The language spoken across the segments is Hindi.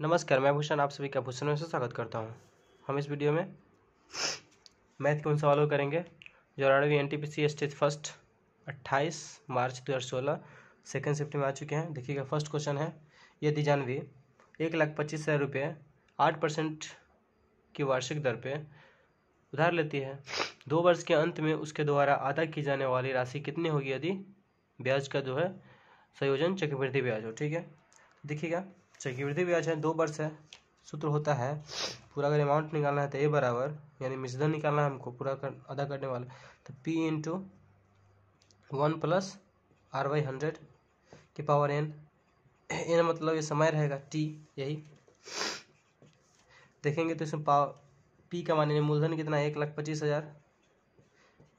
नमस्कार, मैं भूषण आप सभी का भूषण में से स्वागत करता हूं। हम इस वीडियो में मैथ के उन सवालों को करेंगे जो 18वीं एनटीपीसी स्टेज फर्स्ट 28 मार्च 2016 सेकेंड शिफ्ट में आ चुके हैं। देखिएगा, फर्स्ट क्वेश्चन है, यदि जानवी 1,25,000 रुपये 8% की वार्षिक दर पे उधार लेती है, 2 वर्ष के अंत में उसके द्वारा अदा की जाने वाली राशि कितनी होगी यदि ब्याज का जो है संयोजन चक्रवृद्धि ब्याज हो। ठीक है, देखिएगा, चक्रवृद्धि ब्याज है, 2 वर्ष है। सूत्र होता है, पूरा अगर अमाउंट निकालना है तो ए बराबर, यानी मिश्रण निकालना है हमको पूरा अदा करने वाला, तो P इंटू 1 प्लस R/100 की पावर n। n मतलब ये समय रहेगा t, यही देखेंगे तो इसमें P का मान मूलधन कितना है 1,25,000,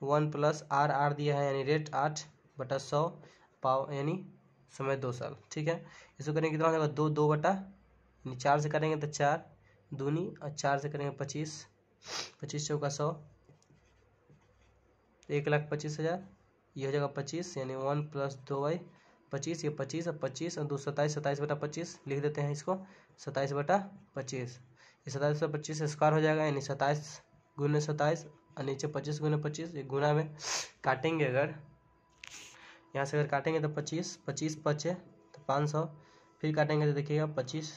1 प्लस R दिया है यानी रेट 8/100 पाव यानी समय 2 साल। ठीक है, इसको करेंगे कितना हो जाएगा 2 बटा, यानी 4 से करेंगे तो 4 दूनी और 4 से करेंगे 25, 25 चौका 100, 1,25,000 ये हो जाएगा 25, यानी 1 प्लस 2/25, ये 25 और 25 और 2 27, 27/25 लिख देते हैं इसको, 27/25। ये 27/25 स्क्वायर हो जाएगा, यानी 27 गुने 27 और नीचे 25 गुने 25। ये गुना में काटेंगे, अगर यहाँ से अगर काटेंगे तो 25 बचे तो 500, फिर काटेंगे तो देखिएगा 25,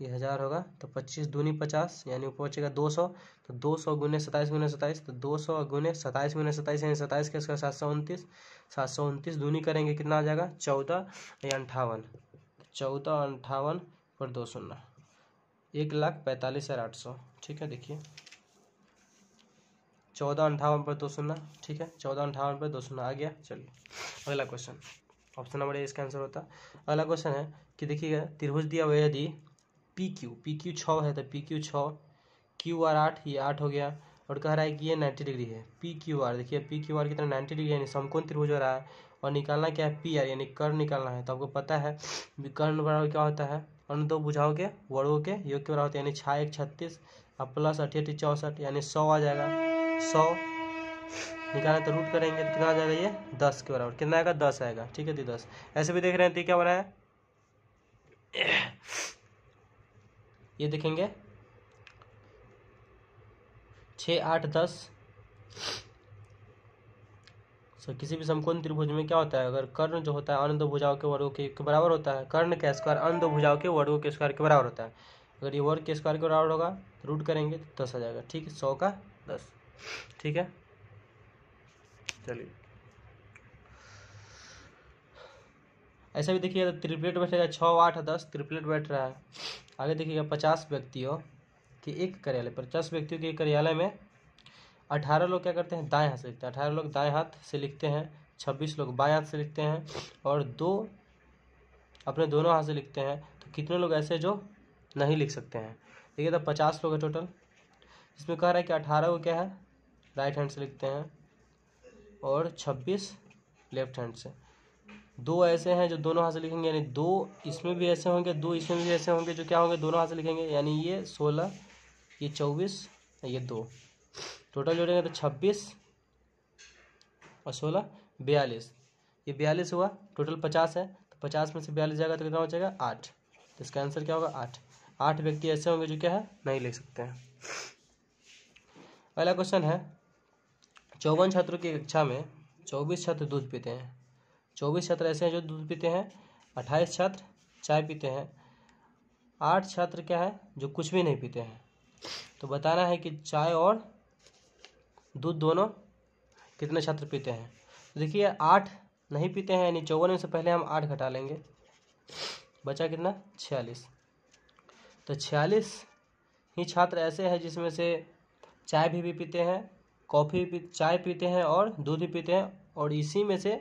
ये 1000 होगा, तो 25 दूनी 50 यानी ऊपर बचेगा 200, तो 200 गुने 27 गुने 27, तो 200 गुने 27 गुने 27 यानी 27 के इसका 729, 729 दूनी करेंगे कितना आ जाएगा 14 या 58, 14 और 58 पर 2 शून्य 1,45,800। ठीक है, देखिए 14 58 पर 2 शून्य, ठीक है 14 58 पर 2 शून्य आ गया। चलिए अगला क्वेश्चन, ऑप्शन नंबर ए इसका आंसर होता है। अगला क्वेश्चन है कि देखिएगा, त्रिभुज दिया हुआ यदि PQ 6 है तो PQ 6, QR 8, ये 8 हो गया, और कह रहा है कि ये 90 डिग्री है। PQR देखिए, PQR कितना 90 डिग्री यानी समकोण त्रिभुज हो रहा है, और निकालना क्या है PR यानी कर्ण निकालना है। तो आपको पता है कर्ण बराबर क्या होता है, अन्य दो भुजाओं के वर्गों के योग के बराबर होता है, यानी 6 1 36 और प्लस 8 8 64 यानी 100 आ जाएगा। 100 निकालना तो रूट करेंगे तो कितना आ जाएगा, ये 10 के बराबर, कितना आएगा 10 आएगा। ठीक है, 10 ऐसे भी देख रहे हैं तो क्या हो रहा है, ये देखेंगे 6 8 10। किसी भी समकोण त्रिभुज में क्या होता है, अगर कर्ण जो होता है अन्य दो भुजाओं के वर्गों के बराबर होता है, कर्ण का स्क्वायर अन्य दो भुजाओं के वर्गों के स्क्वायर के बराबर होता है। अगर ये वर्ग के स्क्वायर के बराबर होगा तो रूट करेंगे तो 10 आ जाएगा। ठीक है, 100 का 10। ठीक है, चलिए ऐसा भी देखिएगा, तो ट्रिपलेट बैठेगा 6 8 10 ट्रिपलेट बैठ रहा है। आगे देखिएगा 50 व्यक्तियों के एक कार्यालय पर, 50 व्यक्तियों के एक कार्यालय में 18 लोग क्या करते हैं, दाएं हाथ से लिखते हैं, 18 लोग दाएं हाथ से लिखते हैं, 26 लोग बाएं हाथ से लिखते हैं, और 2 अपने दोनों हाथ से लिखते हैं। तो कितने लोग ऐसे जो नहीं लिख सकते हैं, देखिए तो 50 लोग है टोटल। इसमें कह रहा है कि 18 को क्या है राइट हैंड से लिखते हैं और 26 लेफ्ट हैंड से। 2 ऐसे हैं जो दोनों हाथ से लिखेंगे, यानी 2 इसमें भी ऐसे होंगे, 2 इसमें भी ऐसे होंगे जो क्या होंगे दोनों हाथ से लिखेंगे, यानी ये 16, ये 24, ये 2, टोटल जोड़ेंगे तो 26 और 16 42, ये 42 हुआ। टोटल 50 है, तो 50 में से 42 जाएगा तो कितना बचेगा 8। तो इसका आंसर क्या होगा 8। 8 व्यक्ति ऐसे होंगे जो क्या है नहीं लिख सकते हैं। अगला क्वेश्चन है, 54 छात्रों की कक्षा में 24 छात्र दूध पीते हैं, 24 छात्र ऐसे हैं जो दूध पीते हैं, 28 छात्र चाय पीते हैं, 8 छात्र क्या है जो कुछ भी नहीं पीते हैं। तो बताना है कि चाय और दूध दोनों कितने छात्र पीते हैं। तो देखिए 8 नहीं पीते हैं, यानी 54 में से पहले हम 8 घटा लेंगे, बचा कितना 46। तो 46 ही छात्र ऐसे हैं जिसमें से चाय भी पीते हैं, चाय पीते हैं और दूध भी पीते हैं, और इसी में से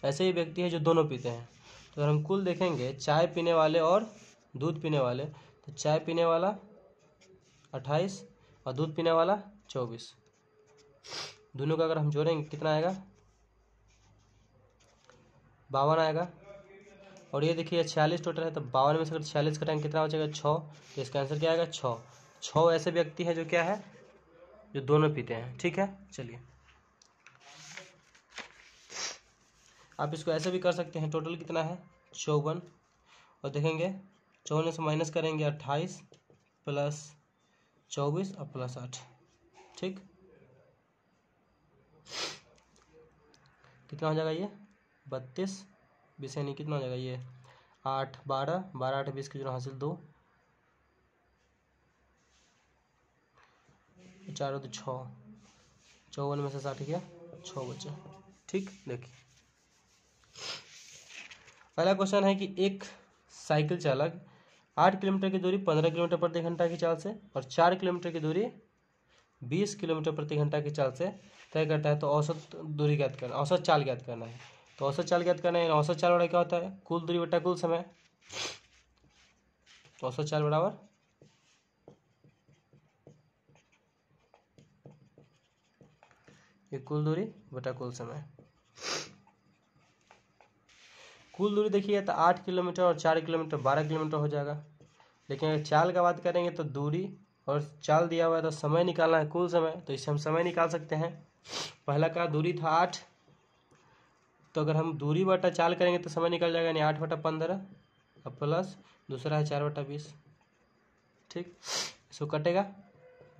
ऐसे ही व्यक्ति हैं जो दोनों पीते हैं। तो अगर हम कुल देखेंगे चाय पीने वाले और दूध पीने वाले, तो चाय पीने वाला 28 और दूध पीने वाला 24, दोनों का अगर हम जोड़ेंगे कितना आएगा 52 आएगा। और ये देखिए 46 टोटल है, तो 52 में से अगर 46 कटेंगे कितना बचेगा 6। तो इसका आंसर क्या आएगा 6 ऐसे व्यक्ति हैं जो क्या है जो दोनों पीते हैं। ठीक है, चलिए आप इसको ऐसे भी कर सकते हैं, टोटल कितना है 54, और देखेंगे 54 में से माइनस करेंगे 28 प्लस 24 और प्लस 8, ठीक। कितना हो जाएगा ये 32, 20 यानी कितना हो जाएगा ये 8 12 12 8 20 की जो हासिल 2 4 तो 6, 54 में से 60 गया 6 बचे, ठीक। देखिए पहला क्वेश्चन है कि एक साइकिल चालक 8 किलोमीटर की दूरी 15 किलोमीटर प्रति घंटा की चाल से और 4 किलोमीटर की दूरी 20 किलोमीटर प्रति घंटा की चाल से तय करता है, तो औसत दूरी ज्ञात करना, औसत चाल ज्ञात करना है। तो औसत चाल ज्ञात करना है, औसत चाल बराबर क्या होता है कुल दूरी बटा कुल समय। तो औसत चाल बराबर ये कुल दूरी बटा कुल समय। कुल दूरी देखिए तो 8 किलोमीटर और 4 किलोमीटर 12 किलोमीटर हो जाएगा। लेकिन अगर चाल का बात करेंगे तो दूरी और चाल दिया हुआ है तो समय निकालना है कुल समय, तो इससे हम समय निकाल सकते हैं। पहला का दूरी था 8, तो अगर हम दूरी बटा चाल करेंगे तो समय निकल जाएगा, यानी 8 बटा 15 और प्लस दूसरा है 4 बटा 20, ठीक। इसको कटेगा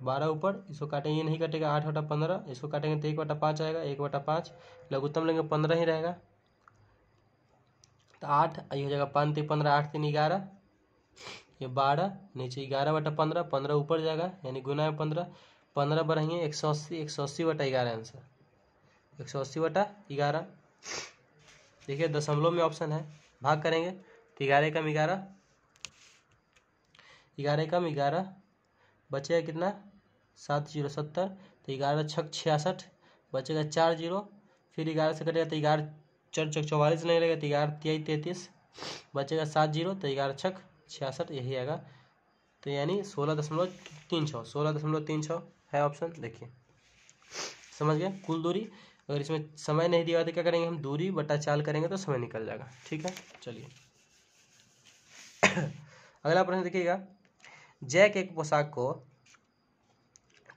12 ऊपर, इसको काटेंगे, ये नहीं कटेगा 8 बटा 15, इसको काटेंगे तो 1 बटा 5 आएगा, 1 बटा 5 लघुत्तम लेंगे 15 ही रहेगा, तो 8 ये हो जाएगा 5 3 15 8 3 11, ये 12 नीचे 11 बटा 15, 15 ऊपर जाएगा यानी गुना में 15, 15 बढ़ेंगे 180, 180 बटा 11 आंसर, 180 बटा 11। देखिए दशमलव में ऑप्शन है, भाग करेंगे तो 11 कम 11, 11 कम 11 बचेगा कितना 7 0 70, तो 11 छक 66 बचेगा 4 0, फिर 11 से कटेगा तो 11 4 चक 44 नहीं रहेगा, तो 11 23 33 बचेगा 7 0, तो 11 छक 66 यही आएगा। तो यानी 16.36 16.36 है ऑप्शन। देखिए समझ गए कुल दूरी। अगर इसमें समय नहीं दिया तो क्या करेंगे हम, दूरी बटा चाल करेंगे तो समय निकल जाएगा, ठीक है। चलिए अगला प्रश्न देखिएगा, जैक एक पोशाक को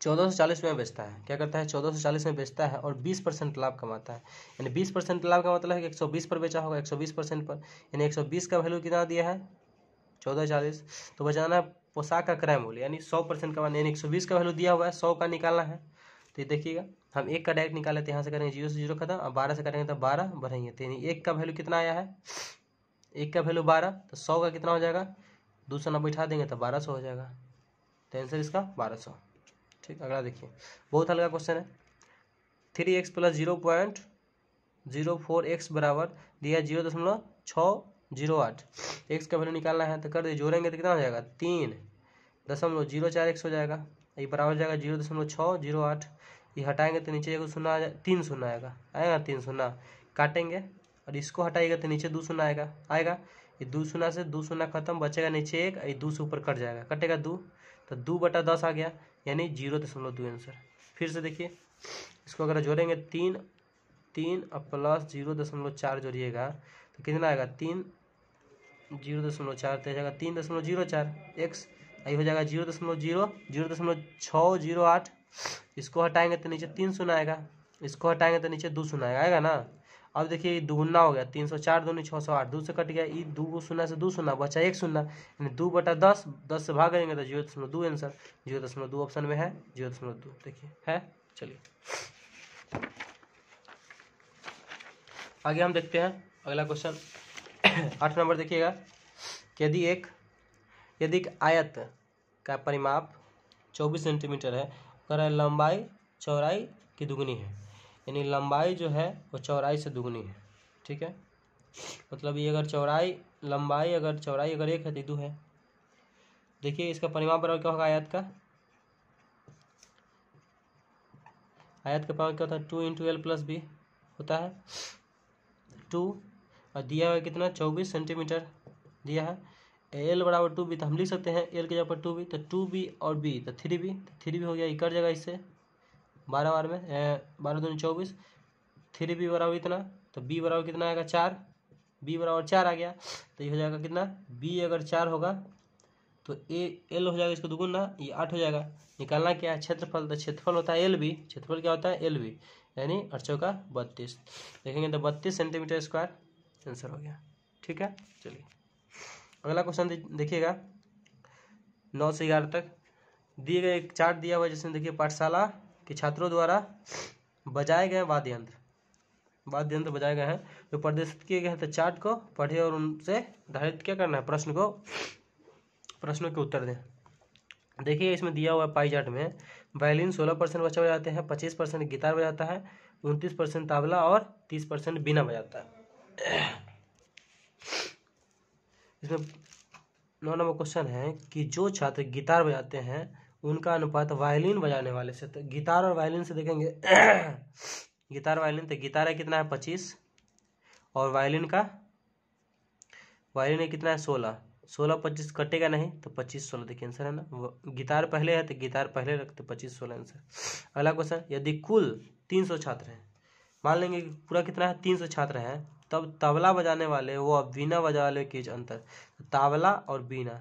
1440 में बेचता है, क्या करता है 1440 में बेचता है और 20% लाभ कमाता है, यानी 20% लाभ का मतलब है कि 120 पर बेचा होगा, 120% पर, यानी 120 का वैल्यू कितना दिया है 1440, तो बचाना है पोशाक का क्रय मूल्य, यानी 100% का, यानी 120 का वैल्यू दिया हुआ है, 100 का निकालना है। तो देखिएगा हम 1 का डायरेक्ट निकाले तो यहाँ से करेंगे 0 से 0 खत्म, और 12 से करेंगे तो 12 बढ़ेंगे, तो यानी 1 का वैल्यू कितना आया है 1 का वैल्यू 12, तो 100 का कितना हो जाएगा 200 ना बैठा देंगे तो 1200 हो जाएगा, तो आंसर इसका 1200, ठीक। अगला देखिए बहुत हल्का क्वेश्चन है, 3x प्लस 0.04x बराबर दिया 0.608, एक्स का वैल्यू निकालना है, तो कर दे जोड़ेंगे तो कितना हो जाएगा 3.04x हो जाएगा, ये बराबर हो जाएगा 0.608, ये हटाएंगे तो नीचे 3 शून्य आएगा, 3 शून्य काटेंगे और इसको हटाएगा तो नीचे 2 शून्य आएगा, ये 2 शून्य से 2 शून्य खत्म, बचेगा नीचे 1, ये 2 से ऊपर कट जाएगा, कटेगा 2, तो 2 बटा 10 आ गया, यानी 0.2 आंसर। फिर से देखिए इसको अगर जोड़ेंगे 3 और प्लस 0.4 जोड़िएगा तो कितना आएगा 3 0.4 तो जाएगा 3.04 एक्स, आई हो जाएगा 0.608, इसको हटाएंगे तो नीचे 3 शून्य आएगा, इसको हटाएंगे तो नीचे 2 शून्य आएगा ना। अब देखिए दुगुना हो गया, 304 दूनी 608, 2 से कट गया, ये 2 शून्य से 2 शून्य बचा 1 शून्य, यानी 2 बटा 10, 10 से भागेंगे तो 0.2 आंसर, 0.2 ऑप्शन में है 0.2, देखिए है। चलिए आगे हम देखते हैं अगला क्वेश्चन 8 नंबर देखिएगा, यदि एक आयत का परिमाप 24 सेंटीमीटर है और लंबाई चौड़ाई की दुगनी है, यानी लंबाई जो है वो चौड़ाई से दुगनी है, ठीक है। मतलब ये अगर चौड़ाई अगर 1 है तो 2 है। देखिए इसका परिमाप बराबर क्या होगा, आयत का परिमाप क्या होता है 2 × L + B होता है 2, और दिया हुआ है कितना 24 सेंटीमीटर दिया है, L बराबर 2B, तो हम लिख सकते हैं L के जगह पर 2B, तो 2B और B तो 3B, तो 3B हो गया, ये कट जाएगा इससे 12 बार में 12 दूनी 24, 3B बराबर इतना, तो B बराबर कितना आएगा 4, B बराबर 4 आ गया, तो ये हो जाएगा कितना B अगर 4 होगा तो L हो जाएगा इसको दुगुना, ये 8 हो जाएगा। निकालना क्या है क्षेत्रफल, तो क्षेत्रफल होता है LB, क्षेत्रफल क्या होता है LB, यानी 8 चौका 32, देखेंगे तो 32 सेंटीमीटर स्क्वायर आंसर हो गया, ठीक है। चलिए अगला क्वेश्चन देखिएगा 9 से 11 तक दिए गए एक चार्ट दिया हुआ है, जिसमें देखिए पाठशाला के छात्रों द्वारा बजाए गए वाद्य यंत्र बजाए गए हैं जो प्रदर्शित किए गए हैं। तो चार्ट को पढ़े और उनसे आधारित क्या करना है, प्रश्नों के उत्तर दें। देखिए इसमें दिया हुआ पाई चार्ट में वायलिन 16% बच्चा बजाते हैं, 25% गिटार बजाता है, 29% तबला और 30% बीना बजाता है। इसमें 9 नंबर क्वेश्चन है कि जो छात्र गिटार बजाते हैं उनका अनुपात वायलिन बजाने वाले से। तो गिटार और वायलिन से देखेंगे गिटार वायलिन, तो गिटार है कितना है 25 और वायलिन है कितना है 16। 16-25 कटेगा नहीं तो 25-16 देखिए आंसर है ना। गिटार पहले है तो गिटार पहले रखते 25-16 आंसर। अगला क्वेश्चन, यदि कुल 300 छात्र हैं, मान लेंगे कि पूरा कितना है 300 छात्र हैं, तब तबला बजाने वाले व बीना बजाने वाले के अंतर। तबला और बीना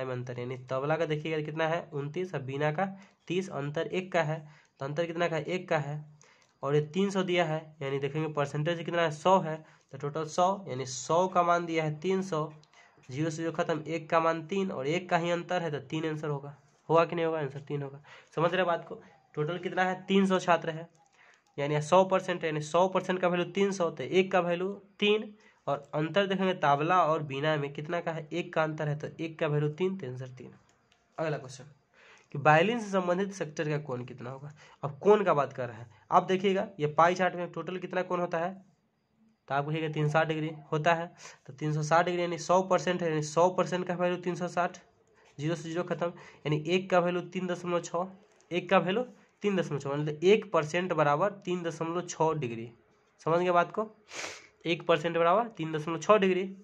में अंतर, यानी तबला का देखिएगा कितना है 29 और बीना का 30, अंतर 1 का है। तो अंतर कितना का 1 का है और ये 300 दिया है, यानी देखेंगे परसेंटेज कितना है 100 है, तो टोटल 100, यानी 100 का मान दिया है 300, 0 से 0 खत्म, 1 का मान 3 और 1 का ही अंतर है तो 3 आंसर होगा कि नहीं होगा, आंसर 3 होगा। समझ रहे बात को। टोटल कितना है 300 छात्र है, यानी 100% है, यानी 100% का वैल्यू 300, तो 1 का वैल्यू 3 और अंतर देखेंगे तबला और बीना में कितना का है 1 का अंतर है, तो 1 का वैल्यू 3, तो आंसर 3। अगला क्वेश्चन कि वायलिन से संबंधित सेक्टर का कोण कितना होगा। अब कोण का बात कर रहा है, आप देखिएगा ये पाई चार्ट में टोटल कितना कोण होता है, तो आप देखिएगा 360 डिग्री होता है। तो 360 डिग्री यानी 100% है, यानी 100% का वैल्यू 360, 0 से 0 खत्म, यानी 1 का वैल्यू 3.6, 1 का वैल्यू 3.6, मतलब 1% बराबर 3.6 डिग्री। समझ गए बात को, 1% बराबर 3.6 डिग्री।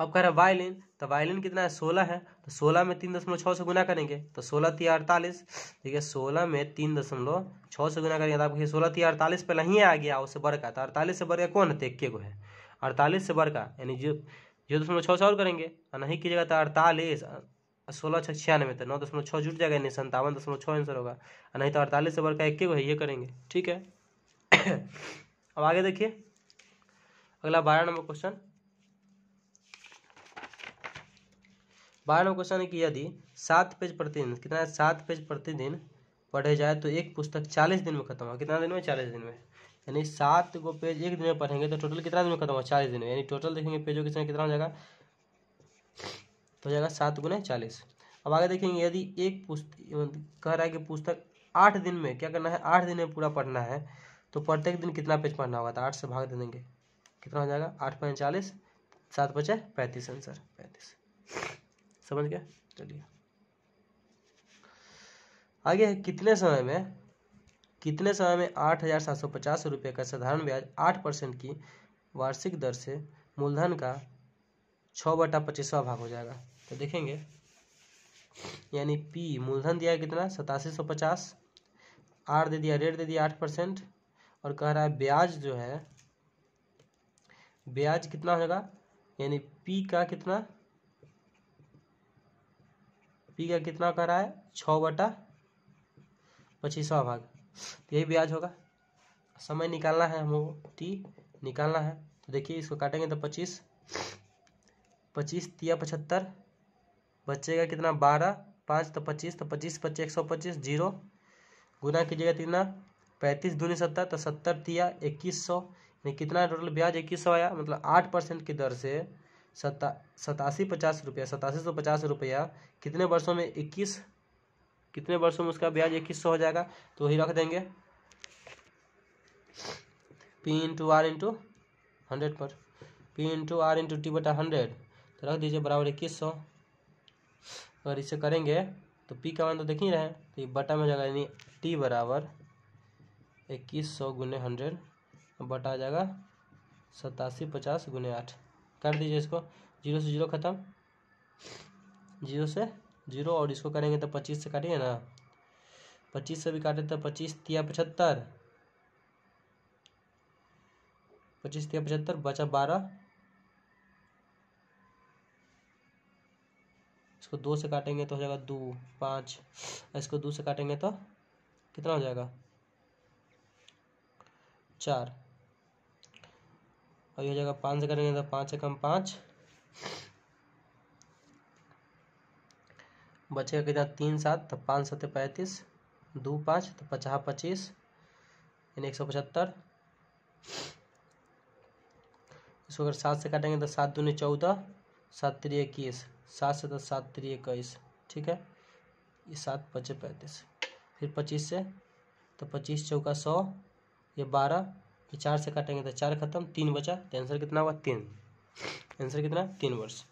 अब कह रहा है वायलिन, तो वायलिन कितना है 16 है, तो 16 में 3.6 से गुना करेंगे तो 16 × 48, देखिए 16 में 3.6 से गुना करेंगे तो आपको 16 × 48 पहले ही आ गया, उससे बढ़ का, तो 48 से बढ़ का कौन है, तो 1 को है, 48 से बढ़ का, यानी 0.6 से और करेंगे और नहीं कीजिएगा तो 48, 16 × 6 = 96, तो 9.6 जुट जाएगा, यानी 57.6 आंसर होगा, और नहीं तो 48 से बढ़ का 1 को है, ये करेंगे, ठीक है। अब आगे देखिए अगला 12 नंबर क्वेश्चन। 12 नंबर क्वेश्चन है कि यदि 7 पेज प्रतिदिन, कितना है 7 पेज प्रतिदिन पढ़े जाए तो एक पुस्तक 40 दिन में खत्म होगा। कितना दिन में, 40 दिन में, यानी 7 गो पेज एक दिन में पढ़ेंगे तो टोटल कितना दिन में खत्म होगा, 40 दिन में, यानी टोटल देखेंगे पेजों की संख्या कितना हो जाएगा, तो हो जाएगा 7 × 40। अब आगे देखेंगे यदि एक पुस्तक कह रहा है कि पुस्तक 8 दिन में क्या करना है, 8 दिन में पूरा पढ़ना है, तो प्रत्येक दिन कितना पेज पढ़ना होगा, तो 8 से भाग दे देंगे, कितना हो जाएगा 8 × 5 = 40, 7 × 5 = 35, आंसर 35। समझ गया, चलिए आगे है कितने समय में 8,750 रुपये का साधारण ब्याज 8% की वार्षिक दर से मूलधन का 6/25वां भाग हो जाएगा। तो देखेंगे यानी पी मूलधन दिया है कितना 8750, आर दे दिया, रेट दे दिया 8%, और कह रहा है ब्याज जो है ब्याज कितना होगा, यानी पी का कितना कह रहा है 6/25वां भाग, यही ब्याज होगा। समय निकालना है हमको, टी निकालना है, तो देखिए इसको काटेंगे तो 25 × 75 बचेगा कितना 12, 5 तो 25, तो 25 × 5 = 125, 0 गुना कीजिएगा कितना 35 दूनी 70, तो 70 × 2100, यानी कितना टोटल ब्याज 2100 आया, मतलब 8% की दर से 8750 रुपया कितने वर्षों में 21, कितने वर्षों में उसका ब्याज 2100 हो जाएगा, तो वही रख देंगे P × R × 100 पर, P × R × T/100, तो रख दीजिए बराबर 2100। अगर इसे करेंगे तो P का मान तो देख ही रहे हैं, तो ये बटा में हो जाएगा, यानी T बराबर 2100 × 100 बटा आ जाएगा 8750 × 8, कर दीजिए इसको, 0 से 0 खत्म, 0 से 0, और इसको करेंगे तो 25 से काटिए ना, 25 से भी काटे तो 25 × 75, 25 × 75 बचा 12, इसको 2 से काटेंगे तो हो जाएगा 2, 5, इसको 2 से काटेंगे तो कितना हो जाएगा 4, और ये हो जाएगा 5 से करेंगे तो 5 से कम 5, बचेगा कितना 3 7 तो 5 7 35, 2 5 तो 50 25 यानी 175। इसको अगर 7 से काटेंगे तो 7 दूनी 14, 7 3 21, 7 से तो 7 3 21, ठीक है। ये 7 5 35, फिर 25 से तो 25 चौका 100, ये 12, ये 4 से काटेंगे तो 4 खत्म, 3 बचा, तो आंसर कितना हुआ 3। आंसर कितना 3 वर्ष।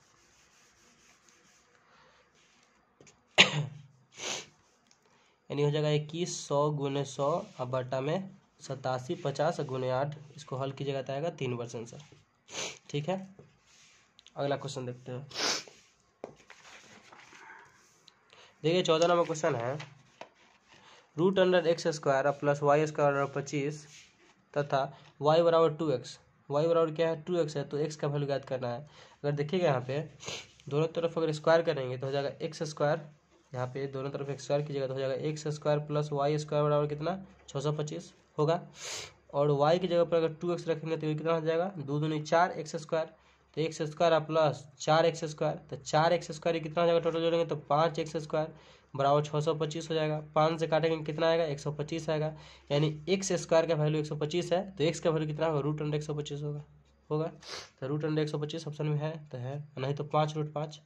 यानी हो जाएगा 21 100 गुने 100 अब बटा में 87 50 गुने 8, इसको हल कीजिएगा तो आएगा 3 वर्ष आंसर, ठीक है। अगला क्वेश्चन देखते हैं। देखिए 14 नंबर क्वेश्चन है, √x² प्लस y² 25 तथा y बराबर 2x, y बराबर क्या है 2x है, तो x का वैल्यू ज्ञात करना है। अगर देखिएगा यहाँ पे दोनों तरफ अगर स्क्वायर करेंगे तो हो जाएगा x², यहाँ पे दोनों तरफ स्क्वायर कीजिएगा तो हो जाएगा x² प्लस y² बराबर कितना 625 होगा। और y की जगह पर अगर 2x रखेंगे तो ये कितना हो जाएगा 2 दूनी 4 x², तो x² प्लस 4x², तो 4x² कितना हो जाएगा टोटल जोड़ेंगे तो 5x² बराबर 625 हो जाएगा। 5 से काटेंगे कितना आएगा 125 आएगा, यानी x² का वैल्यू 125 है, तो x का वैल्यू कितना होगा √125 होगा। तो √125 ऑप्शन में है तो है, नहीं तो 5√5।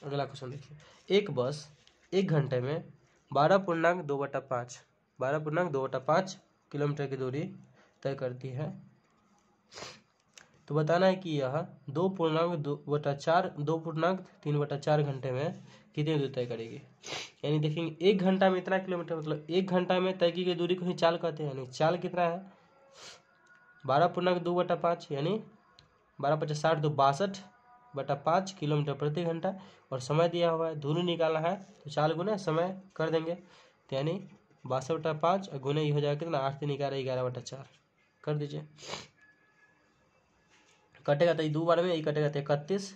अगला क्वेश्चन देखिए, एक बस 1 घंटे में 12.2/5 किलोमीटर की दूरी तय करती है, तो बताना है कि यह 2.3/4 घंटे में कितनी दूरी तय करेगी। यानी देखेंगे 1 घंटा में इतना किलोमीटर, मतलब 1 घंटा में तय की गई दूरी को ही चाल कहते हैं। यानी चाल कितना है 12.2/5 यानी 12×5 = 62/5 किलोमीटर प्रति घंटा, और समय दिया हुआ है, दूरी निकालना है तो 4 गुने समय कर देंगे, तो यानी 62/5 गुने ये हो जाएगा कितना 8 3 11 11/4 कर दीजिए। कटेगा तो 2 बार में, ये कटेगा तो 31।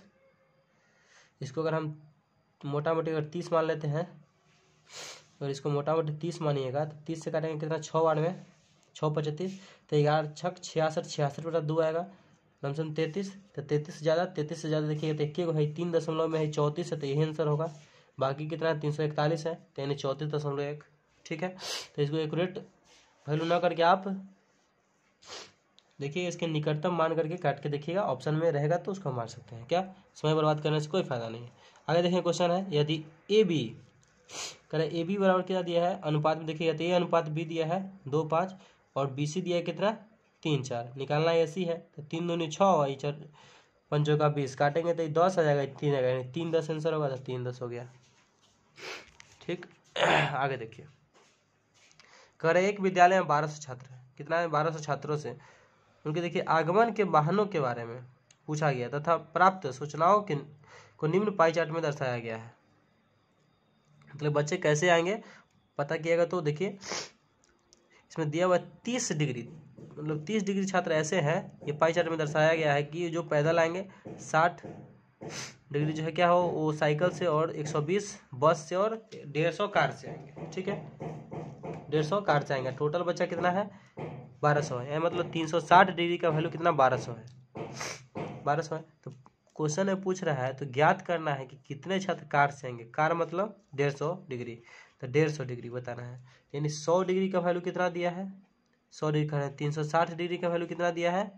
इसको अगर हम मोटा मोटी अगर 30 मान लेते हैं, और इसको मोटा मोटी 30 मानिएगा तो 30 से काटेंगे कितना 6 बार में, 6 25, तो 11 6 66 66/2 आएगा, लमसम 33। तो 33 से ज़्यादा देखिएगा तो 1 है 3 दशमलव में है 34 है, तो यही आंसर होगा। बाकी कितना है 341 है, तो यानी 34.1, ठीक है। तो इसको एक्यूरेट वैल्यू ना करके आप देखिए इसके निकटतम मान करके काट के देखिएगा, ऑप्शन में रहेगा तो उसको मार सकते हैं, क्या समय बर्बाद करने से कोई फायदा नहीं है। आगे देखिए क्वेश्चन है, यदि ए बी करें, ए बी बराबर क्या दिया है अनुपात में, देखिएगा तो ए अनुपात बी दिया है 2:5 और बी सी दिया है कितना 3:4, निकालना ए सी है, तो 3 दूनी 6 और 5 का 20 काटेंगे तो 10 आ जाएगा, 3 आएगा, 3 10 आंसर होगा, तो 3 10 हो गया, ठीक। आगे देखिए, कह रहे एक विद्यालय में 1200 छात्र है, कितना है 1200 छात्रों से उनके देखिए आगमन के वाहनों के बारे में पूछा गया तथा प्राप्त सूचनाओं को निम्न पाई चार्ट में दर्शाया गया है। मतलब बच्चे कैसे आएंगे पता किएगा तो देखिए इसमें दिया हुआ 30 डिग्री, मतलब 30 डिग्री छात्र ऐसे हैं, ये पाई चार्ट में दर्शाया गया है कि जो पैदल आएंगे 60 डिग्री जो है क्या हो वो साइकिल से, और 120 बस से, और 150 कार से आएंगे, ठीक है 150 कार से आएंगे। टोटल बच्चा कितना है 1200 है, मतलब 360 डिग्री का वैल्यू कितना 1200 है, 1200 है। तो क्वेश्चन में पूछ रहा है तो ज्ञात करना है कि कितने छात्र कार से आएंगे, कार मतलब 150 डिग्री, तो 150 डिग्री बताना है, यानी 100 डिग्री का वैल्यू कितना दिया है 100 डिग्री का, 360 डिग्री का वैल्यू कितना दिया है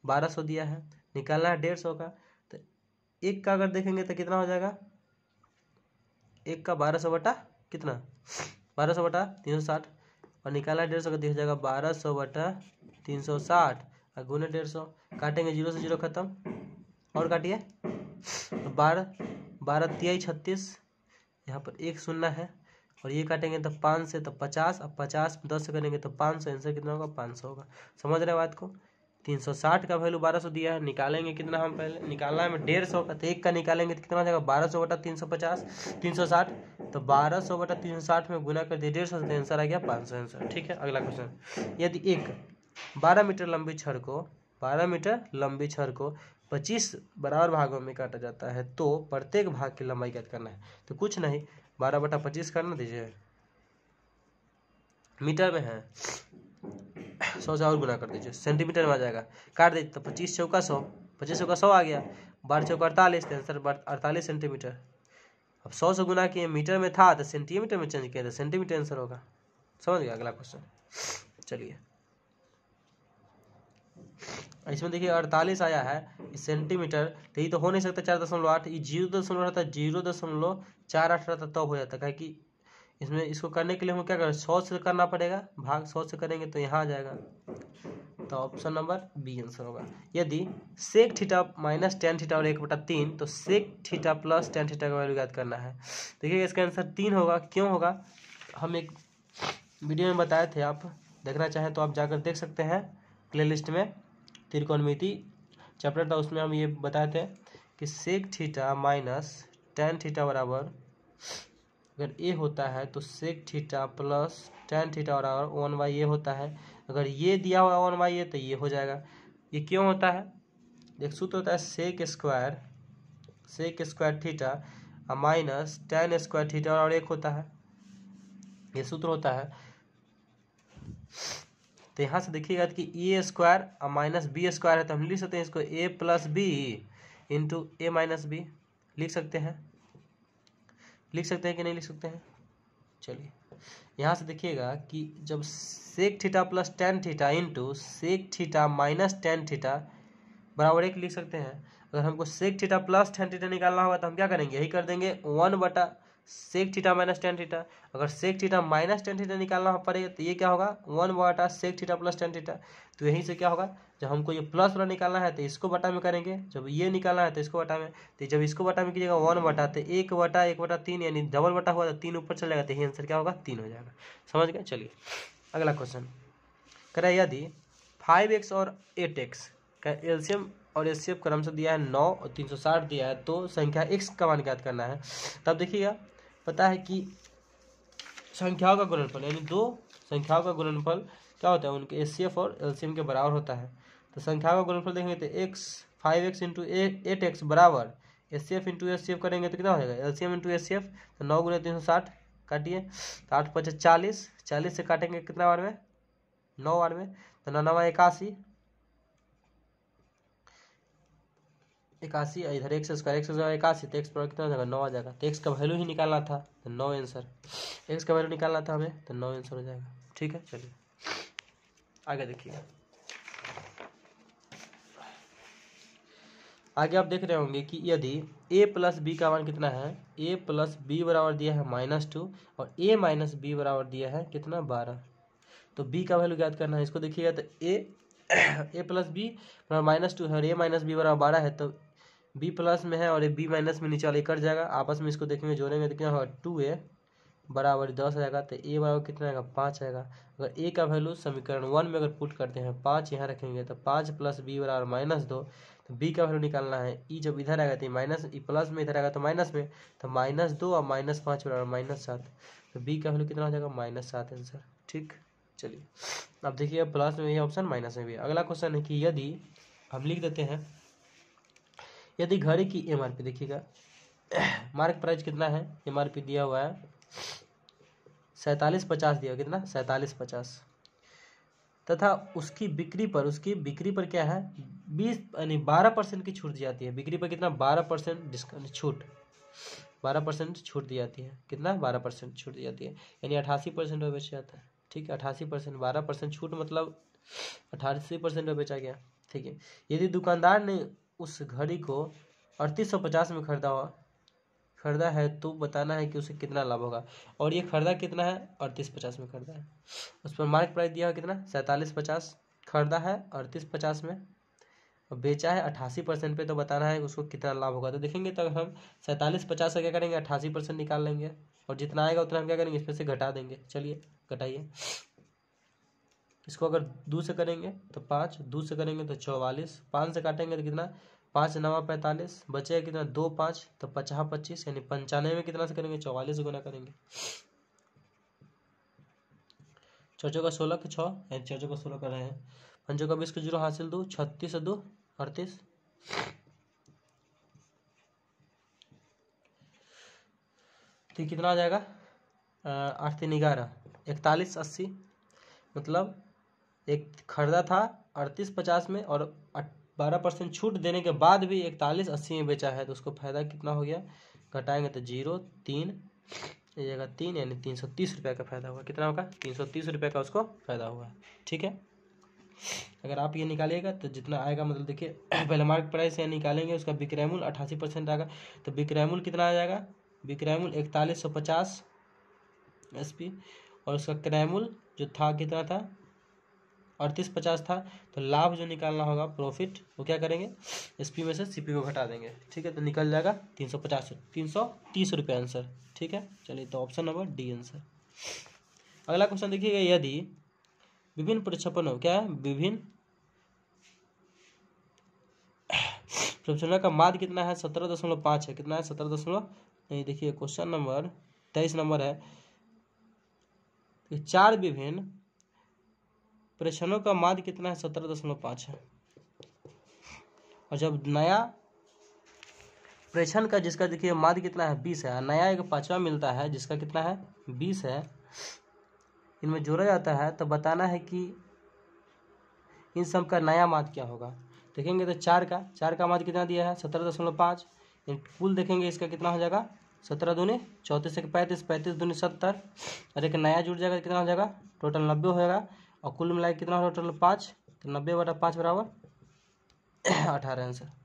1200 दिया है, निकालना है 150 का, तो एक का अगर देखेंगे तो कितना हो जाएगा, एक का 1200 बटा कितना 1200 बटा 360, और निकालना 150 का, हो जाएगा 1200 बटा 360 और गुने 150, काटेंगे 0 से 0 खत्म, और काटिए 12 तिहाई 36, यहाँ पर 1 शून्य है, और ये काटेंगे तो 5 से तो 50, अब 50 10 से करेंगे तो 500, आंसर कितना होगा 500 होगा। समझ रहे बात को, 360 का वैल्यू 1200 दिया है, निकालेंगे कितना, हम पहले निकालना है 150 का, तो एक का निकालेंगे तो कितना हो जाएगा 1200 बटा 350 360, तो 1200 बटा 360 में गुना कर दिए 150, तो आंसर आ गया 500 आंसर, ठीक है। अगला क्वेश्चन, यदि एक 12 मीटर लंबी छड़ को 25 बराबर भागों में काटा जाता है तो प्रत्येक भाग की लंबाई ज्ञात करना है, तो कुछ नहीं 12 बटा 25 करना दीजिए, मीटर में है 100 से और गुना कर दीजिए, सेंटीमीटर में आ जाएगा, काट दीजिए तो 25 चौका 100, 25 का 100 आ गया, 12 चौका 48, तो आंसर 48 सेंटीमीटर। अब 100 से गुना किए, मीटर में था तो सेंटीमीटर में चेंज किया तो सेंटीमीटर आंसर होगा। समझ गया। अगला क्वेश्चन चलिए, इसमें देखिए 48 आया है सेंटीमीटर, तो ये तो हो नहीं सकता 4.8, ये 0.8 रहता, 0.48 रहता तब हो जाता। कहे कि इसमें इसको करने के लिए हम क्या करें, 100 से करना पड़ेगा, भाग 100 से करेंगे तो यहाँ आ जाएगा, तो ऑप्शन नंबर बी आंसर होगा। यदि sec theta minus ten theta और 1/3, तो sec theta plus ten theta का वैल्यू ज्ञात करना है। देखिए इसका आंसर 3 होगा। क्यों होगा, हम एक वीडियो में बताए थे, आप देखना चाहें तो आप जाकर देख सकते हैं, प्लेलिस्ट में त्रिकोणमिति चैप्टर था, उसमें हम ये बताए थे कि sec theta minus ten theta बराबर, अगर ए होता है तो sec theta plus ten theta बराबर 1/a होता है। अगर ये दिया हुआ 1/a तो ये हो जाएगा। ये क्यों होता है, एक सूत्र होता है sec square theta minus tan square theta और 1 होता है, ये सूत्र होता है। तो यहाँ से देखिएगा कि ए स्क्वायर और माइनस बी स्क्वायर है, तो हम लिख सकते हैं इसको ए प्लस बी इंटू ए माइनस बी, लिख सकते हैं कि नहीं लिख सकते हैं। चलिए यहाँ से देखिएगा कि जब sec theta plus ten theta into sec theta minus ten theta बराबर 1 लिख सकते हैं। अगर हमको sec theta plus ten theta निकालना होगा तो हम क्या करेंगे, यही कर देंगे 1 sec theta minus ten theta. अगर sec theta minus ten theta निकालना पड़ेगा तो ये क्या होगा, 1 sec theta plus ten theta. तो यहीं से क्या होगा, जब हमको ये प्लस वाला निकालना है तो इसको बटा में करेंगे, जब ये निकालना है तो इसको बटा में, तो जब इसको बटा में कीजिएगा 1 तो 1/1/3 यानी डबल बटा हुआ तो 3 ऊपर चलेगा, तो यही आंसर क्या होगा, 3 हो जाएगा। समझ गए। चलिए अगला क्वेश्चन करें, यदि 5x और 8x का एलसीएम और एचसीएफ क्रम से दिया है 9 और 360 दिया है, तो संख्या x का मान ज्ञात करना है। तब देखिएगा, पता है कि संख्याओं का गुणनफल यानी दो संख्याओं का गुणनफल क्या होता है, उनके एचसीएफ और एलसीएम के बराबर होता है। तो संख्याओं का गुणनफल देखेंगे तो 5x इंटू 8x बराबर एचसीएफ इंटू एचसीएफ करेंगे तो कितना हो जाएगा, एलसीएम इंटू एचसीएफ, तो 9 × 360 काटिए, तो 8 × 5 = 40, 40 से काटेंगे कितना बार में, 9 बार में, तो 9 9 81, इधर x स्क्वायर 81, तो x पर कितना हो जाएगा, 9 आ जाएगा। तो x का वैल्यू ही निकालना था, तो 9 आंसर, x का वैल्यू निकालना था हमें, तो 9 आंसर हो जाएगा। ठीक है। चलिए आगे देखिए, आगे आप देख रहे होंगे कि यदि a प्लस बी का मान कितना है, a प्लस बी बराबर दिया है -2 और a माइनस बी बराबर दिया है कितना, 12। तो b का वैल्यू ज्ञात करना है। इसको देखिएगा तो a प्लस बी बराबर -2 है और a माइनस बी बराबर 12 है, तो b प्लस में है और b माइनस में नीचे वाले कट जाएगा, आपस में इसको देखेंगे जोड़ेंगे तो क्या होगा, 2a बराबर 10 आएगा, तो a बराबर कितना आएगा, 5 आएगा। अगर a का वैल्यू समीकरण 1 में अगर पुट करते हैं 5 यहाँ रखेंगे तो 5 प्लस b बराबर -2, तो b का वैल्यू निकालना है। e जब इधर आएगा तो माइनस, ई प्लस में इधर आएगा तो माइनस में, तो -2 और -5 बराबर -7, तो b का वैल्यू कितना हो जाएगा, -7 आंसर। ठीक। चलिए अब देखिए, प्लस में भी ऑप्शन, माइनस में भी। अगला क्वेश्चन है कि यदि हम लिख देते हैं, यदि घड़ी की एमआरपी देखिएगा, मार्क प्राइस कितना है, एमआरपी दिया हुआ है 47.50 दिया, कितना 47.50, तथा उसकी बिक्री पर क्या है, 20 यानी 12% की छूट दी जाती है। बिक्री पर कितना, 12% डिस्काउंट छूट, 12% छूट दी जाती है। कितना, 12% छूट दी जाती है, यानी 88% में बेचा जाता है। ठीक है, 88%, 12% छूट मतलब 88% में बेचा गया। ठीक है। यदि दुकानदार ने उस घड़ी को 3850 में खरीदा है, तो बताना है कि उसे कितना लाभ होगा। और ये खरीदा कितना है, 3850 में खरीदा है। उस पर मार्क प्राइस दिया है कितना, 4750, खरीदा है 3850 में और बेचा है 88% पे, तो बताना है उसको कितना लाभ होगा। तो देखेंगे, तो हम 4750 से क्या करेंगे, 88% निकाल लेंगे और जितना आएगा उतना हम क्या करेंगे, इसमें से घटा देंगे। चलिए घटाइए, इसको अगर 2 से करेंगे तो 5, 2 से करेंगे तो 44, 5 से काटेंगे तो कितना, 5 9 45, बचेगा कितना, 2 5, तो 50 25, यानी 95 में कितना से करेंगे, 44 से गुना करेंगे। 4 का 16 के 6, यानी 4 का 16 कर रहे हैं, 5 का 20 के 0 हासिल 2, 36 2 38, तो कितना आ जाएगा, 8 3 11, 41 80, मतलब एक खरीदा था 3850 में और 12% छूट देने के बाद भी 41.80 में बेचा है तो उसको फायदा कितना हो गया, घटाएंगे तो 0.3 ये जगह 3 यानी 330 रुपये का फायदा हुआ। कितना होगा, 330 रुपये का उसको फायदा हुआ। ठीक है, अगर आप ये निकालिएगा तो जितना आएगा, मतलब देखिए पहले मार्केट प्राइस से निकालेंगे, उसका विक्रय मूल्य 88% आएगा, तो विक्रय मूल्य कितना आ जाएगा, विक्रय मूल्य 4150 SP, और उसका क्रय मूल्य जो था कितना था 3850 था। तो लाभ जो निकालना होगा प्रॉफिट, वो क्या करेंगे, SP में से CP को घटा देंगे। ठीक है, तो निकल जाएगा 330 रुपये आंसर। ठीक है, चलिए तो ऑप्शन नंबर डी आंसर। अगला क्वेश्चन देखिएगा, यदि विभिन्न प्रक्षेपणों क्या है, विभिन्न प्रक्षेपणों का माध्य कितना है, 17.5 है। कितना है, 17 नहीं, देखिए क्वेश्चन नंबर 23 नंबर है, 4 विभिन्न प्रेक्षणों का माध्य कितना है, 17.5 है। और जब नया प्रेक्षण का जिसका देखिए माध्य कितना है 20 है, नया एक 5वां मिलता है जिसका कितना है 20 है, इनमें जोड़ा जाता है, तो बताना है कि इन सब का नया माध्य क्या होगा। देखेंगे तो 4 का माध्य कितना दिया है 17.5, कुल देखेंगे इसका कितना हो जाएगा 17 दूनी 34 से 35, 35 दूनी 70, और एक नया जुड़ जाएगा, कितना हो जाएगा टोटल 90 हो जाएगा, और कुल मिलाकर कितना हो टोटल 5, तो 90/5 बराबर 18 आंसर।